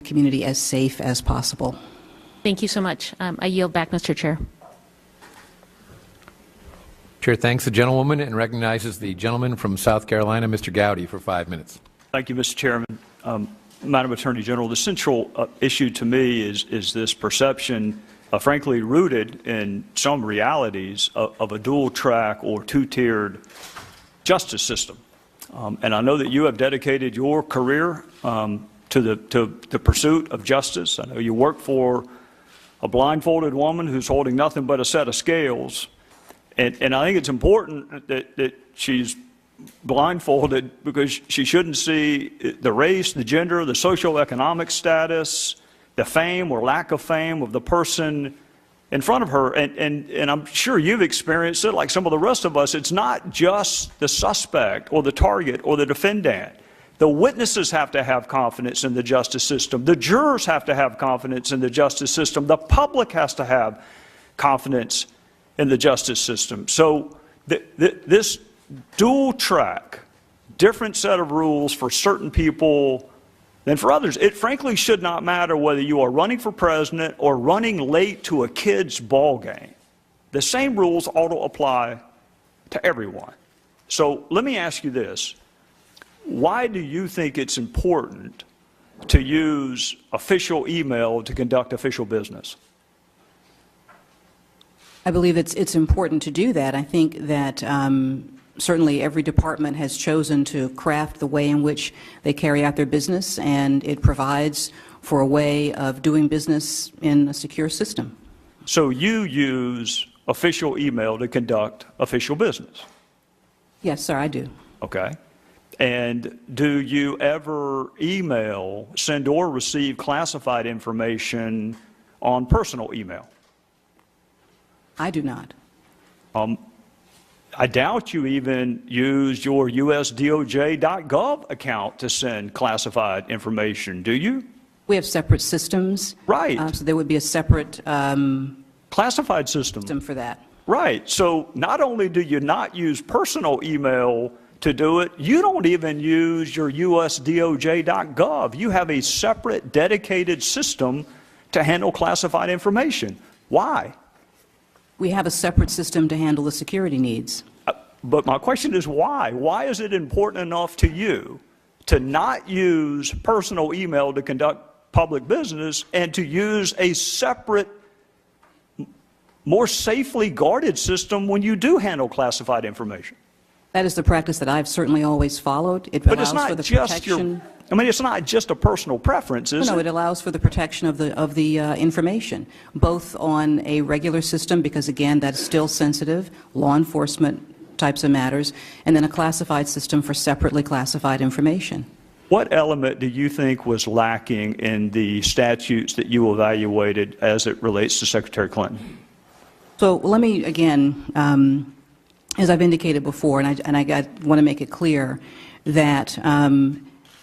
community as safe as possible. Thank you so much. I yield back, Mr. Chair. Chair thanks the gentlewoman and recognizes the gentleman from South Carolina, Mr. Gowdy, for 5 minutes. Thank you, Mr. Chairman. Madam Attorney General, the central issue to me is this perception, frankly rooted in some realities of a dual-track or two-tiered justice system. And I know that you have dedicated your career to the pursuit of justice. I know you work for a blindfolded woman who's holding nothing but a set of scales. And I think it's important that she's blindfolded because she shouldn't see the race, the gender, the socioeconomic status, the fame or lack of fame of the person in front of her. And I'm sure you've experienced it like some of the rest of us. It's not just the suspect or the target or the defendant. The witnesses have to have confidence in the justice system. The jurors have to have confidence in the justice system. The public has to have confidence in the justice system. So this dual track, different set of rules for certain people than for others. It frankly should not matter whether you are running for president or running late to a kid's ball game. The same rules ought to apply to everyone. So let me ask you this. Why do you think it's important to use official email to conduct official business? I believe it's important to do that. I think that certainly every department has chosen to craft the way in which they carry out their business, and it provides for a way of doing business in a secure system. So you use official email to conduct official business? Yes, sir, I do. Okay. And do you ever email, send or receive classified information on personal email? I do not. I doubt you even use your USDOJ.gov account to send classified information, do you? We have separate systems. Right. So there would be a separate classified system for that. Right. So not only do you not use personal email to do it, you don't even use your USDOJ.gov. You have a separate dedicated system to handle classified information. Why? We have a separate system to handle the security needs. But my question is why? Why is it important enough to you to not use personal email to conduct public business and to use a separate, more safely guarded system when you do handle classified information? That is the practice that I've certainly always followed. It But it's allows not for the just protection. I mean, it's not just a personal preference, is it? No, it allows for the protection of the information, both on a regular system, because again, that's still sensitive, law enforcement types of matters, and then a classified system for separately classified information. What element do you think was lacking in the statutes that you evaluated as it relates to Secretary Clinton? So let me again, as I've indicated before, and I want to make it clear that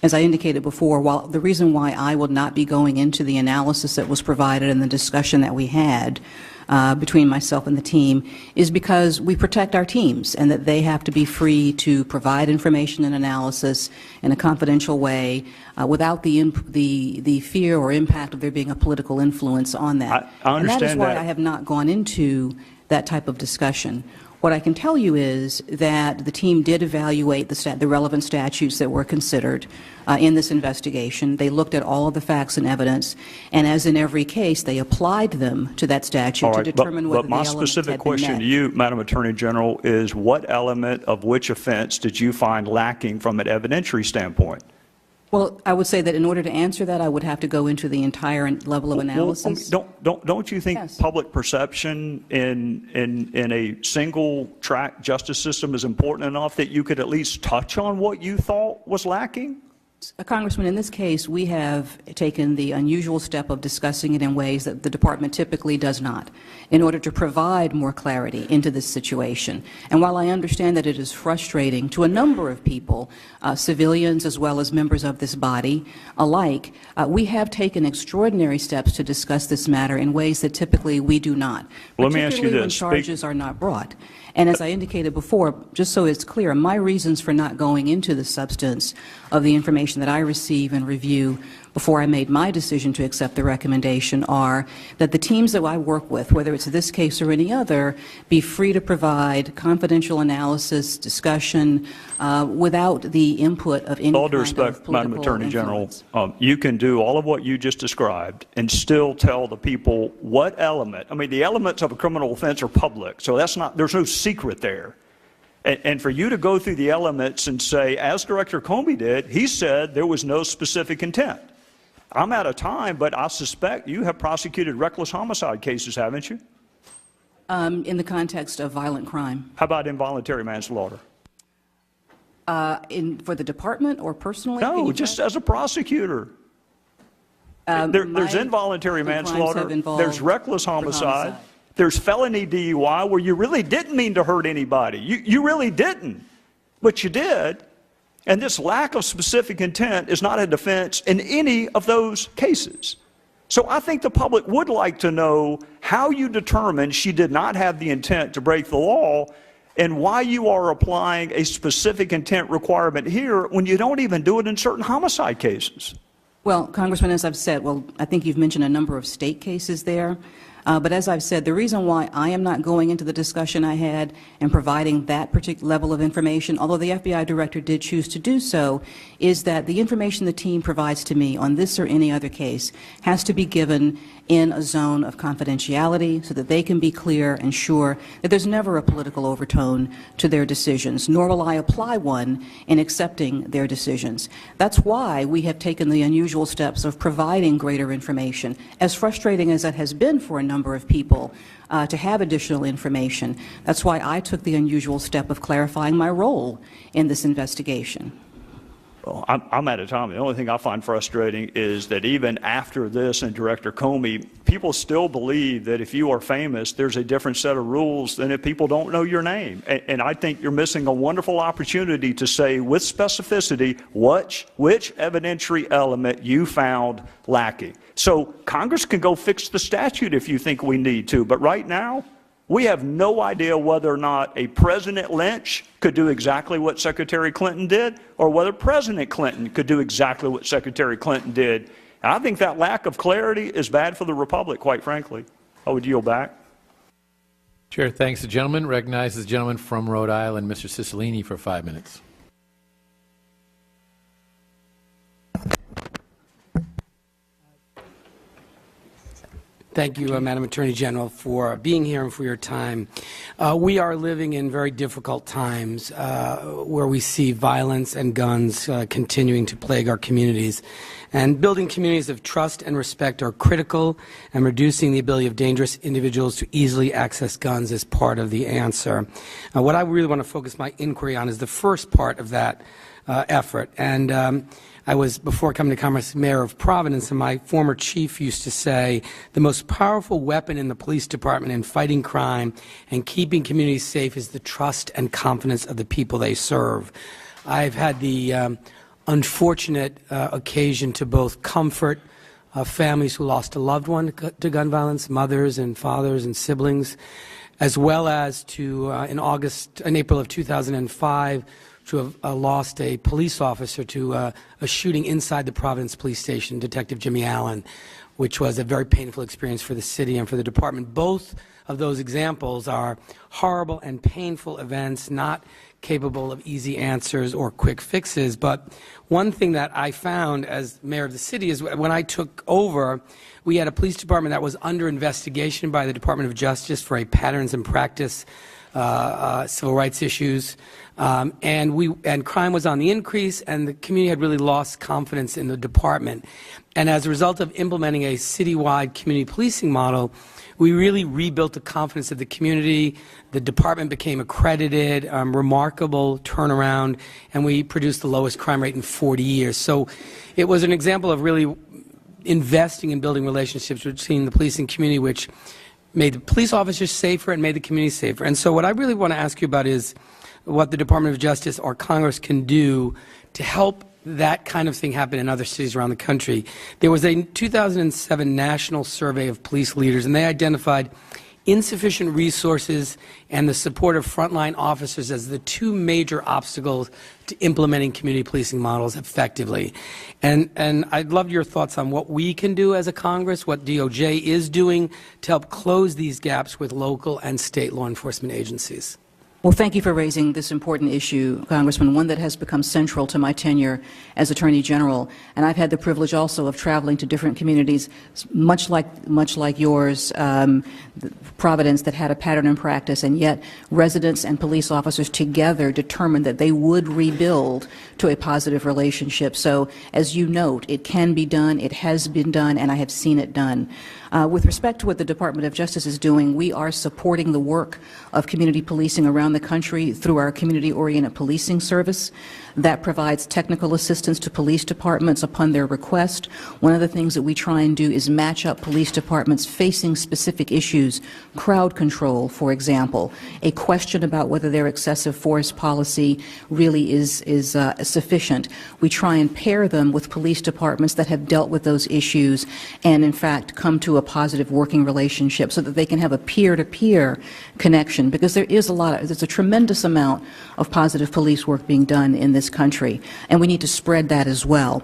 as I indicated before, while the reason why I will not be going into the analysis that was provided and the discussion that we had between myself and the team is because we protect our teams and that they have to be free to provide information and analysis in a confidential way without the fear or impact of there being a political influence on that. I understand and that is why that. I have not gone into that type of discussion. What I can tell you is that the team did evaluate the relevant statutes that were considered in this investigation. They looked at all of the facts and evidence, and as in every case, they applied them to that statute to determine whether the elements had been met. But my specific question to you, Madam Attorney General, is what element of which offense did you find lacking from an evidentiary standpoint? Well, I would say that in order to answer that, I would have to go into the entire level of analysis. Don't you think Yes. public perception in a single track justice system is important enough that you could at least touch on what you thought was lacking? Congressman, in this case, we have taken the unusual step of discussing it in ways that the Department typically does not, in order to provide more clarity into this situation. And while I understand that it is frustrating to a number of people, civilians as well as members of this body alike, we have taken extraordinary steps to discuss this matter in ways that typically we do not, Let me ask you particularly when this. charges are not brought. And as I indicated before, just so it's clear, my reasons for not going into the substance of the information information that I receive and review before I made my decision to accept the recommendation are that the teams that I work with, whether it's this case or any other, be free to provide confidential analysis, discussion, without the input of any With all due kind of respect, Madam political Attorney General, influence. you can do all of what you just described and still tell the people what element. I mean, the elements of a criminal offense are public, so there's no secret there. And for you to go through the elements and say, as Director Comey did, he said there was no specific intent. I'm out of time, but I suspect you have prosecuted reckless homicide cases, haven't you? In the context of violent crime. How about involuntary manslaughter? For the department or personally? No, just as a prosecutor. There's involuntary manslaughter, there's reckless homicide, there's felony DUI where you really didn't mean to hurt anybody. You really didn't, but you did. And this lack of specific intent is not a defense in any of those cases. So I think the public would like to know how you determined she did not have the intent to break the law and why you are applying a specific intent requirement here when you don't even do it in certain homicide cases. Well, Congressman, as I've said, I think you've mentioned a number of state cases there. But as I've said, the reason why I am not going into the discussion I had and providing that particular level of information, although the FBI director did choose to do so, is that the information the team provides to me on this or any other case has to be given in a zone of confidentiality so that they can be clear and sure that there's never a political overtone to their decisions, nor will I apply one in accepting their decisions. That's why we have taken the unusual steps of providing greater information, as frustrating as that has been for a number of people to have additional information. That's why I took the unusual step of clarifying my role in this investigation. Well, I'm out of time. The only thing I find frustrating is that even after this and Director Comey, people still believe that if you are famous, there's a different set of rules than if people don't know your name. And I think you're missing a wonderful opportunity to say with specificity which evidentiary element you found lacking. So Congress can go fix the statute if you think we need to, but right now, we have no idea whether or not a President Lynch could do exactly what Secretary Clinton did, or whether President Clinton could do exactly what Secretary Clinton did. And I think that lack of clarity is bad for the Republic, quite frankly. I would yield back. Chair thanks the gentleman. Recognizes the gentleman from Rhode Island, Mr. Cicilline, for 5 minutes. Thank you, Madam Attorney General, for being here and for your time. We are living in very difficult times where we see violence and guns continuing to plague our communities. And building communities of trust and respect are critical, and reducing the ability of dangerous individuals to easily access guns is part of the answer. What I really want to focus my inquiry on is the first part of that effort. And I was, before coming to Congress, mayor of Providence, and my former chief used to say the most powerful weapon in the police department in fighting crime and keeping communities safe is the trust and confidence of the people they serve. I've had the unfortunate occasion to both comfort families who lost a loved one to gun violence, mothers and fathers and siblings, as well as to, in April of 2005, to have lost a police officer to a shooting inside the Providence Police Station, Detective Jimmy Allen, which was a very painful experience for the city and for the department. Both of those examples are horrible and painful events, not capable of easy answers or quick fixes. But one thing that I found as mayor of the city is when I took over, we had a police department that was under investigation by the Department of Justice for a patterns and practice civil rights issues, and crime was on the increase, and the community had really lost confidence in the department. And as a result of implementing a citywide community policing model, we really rebuilt the confidence of the community. The department became accredited, remarkable turnaround, and we produced the lowest crime rate in 40 years. So it was an example of really investing in building relationships between the policing community, which made the police officers safer and made the community safer. And so what I really want to ask you about is what the Department of Justice or Congress can do to help that kind of thing happen in other cities around the country. There was a 2007 national survey of police leaders, and they identified insufficient resources and the support of frontline officers as the two major obstacles to implementing community policing models effectively. And I'd love your thoughts on what we can do as a Congress, what DOJ is doing to help close these gaps with local and state law enforcement agencies. Well, thank you for raising this important issue, Congressman, one that has become central to my tenure as Attorney General. And I've had the privilege also of traveling to different communities, much like yours, Providence, that had a pattern in practice, and yet residents and police officers together determined that they would rebuild to a positive relationship. So, as you note, it can be done, it has been done, and I have seen it done. With respect to what the Department of Justice is doing, we are supporting the work of community policing around the country through our community-oriented policing service that provides technical assistance to police departments upon their request. One of the things that we try and do is match up police departments facing specific issues, crowd control, for example, a question about whether their excessive force policy really is sufficient. We try and pair them with police departments that have dealt with those issues and, in fact, come to a positive working relationship so that they can have a peer-to-peer connection, because there's a tremendous amount of positive police work being done in this country, and we need to spread that as well.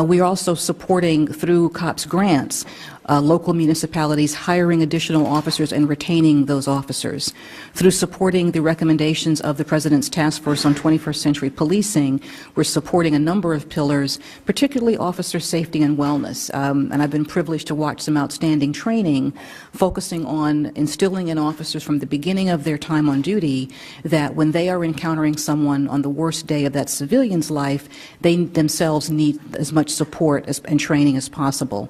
We are also supporting, through COPS grants, local municipalities hiring additional officers and retaining those officers. Through supporting the recommendations of the President's Task Force on 21st Century Policing, we're supporting a number of pillars, particularly officer safety and wellness. And I've been privileged to watch some outstanding training focusing on instilling in officers from the beginning of their time on duty that when they are encountering someone on the worst day of that civilian's life, they themselves need as much support and training as possible.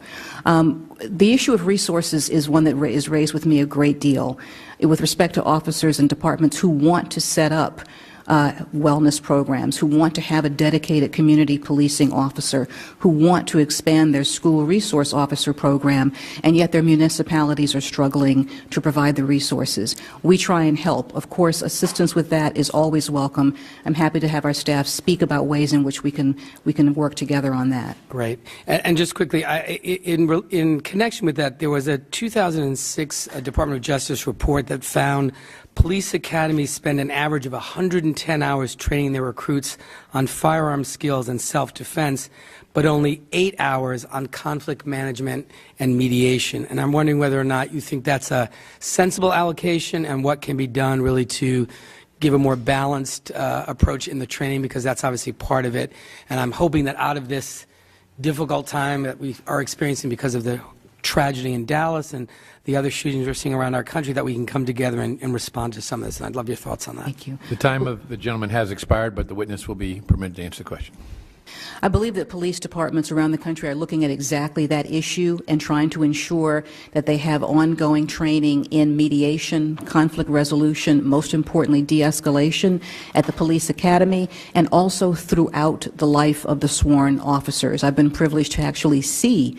The issue of resources is one that is raised with me a great deal with respect to officers and departments who want to set up wellness programs, who want to have a dedicated community policing officer, who want to expand their school resource officer program, and yet their municipalities are struggling to provide the resources. We try and help. Of course, assistance with that is always welcome. I'm happy to have our staff speak about ways in which we can work together on that. Great. And just quickly, in connection with that, there was a 2006 Department of Justice report that found police academies spend an average of 110 hours training their recruits on firearm skills and self-defense, but only 8 hours on conflict management and mediation. And I'm wondering whether or not you think that's a sensible allocation and what can be done really to give a more balanced approach in the training, because that's obviously part of it. And I'm hoping that out of this difficult time that we are experiencing because of the tragedy in Dallas and the other shootings we're seeing around our country, that we can come together and respond to some of this. And I'd love your thoughts on that. Thank you. The time of the gentleman has expired, but the witness will be permitted to answer the question. I believe that police departments around the country are looking at exactly that issue and trying to ensure that they have ongoing training in mediation, conflict resolution, most importantly de-escalation at the police academy, and also throughout the life of the sworn officers. I've been privileged to actually see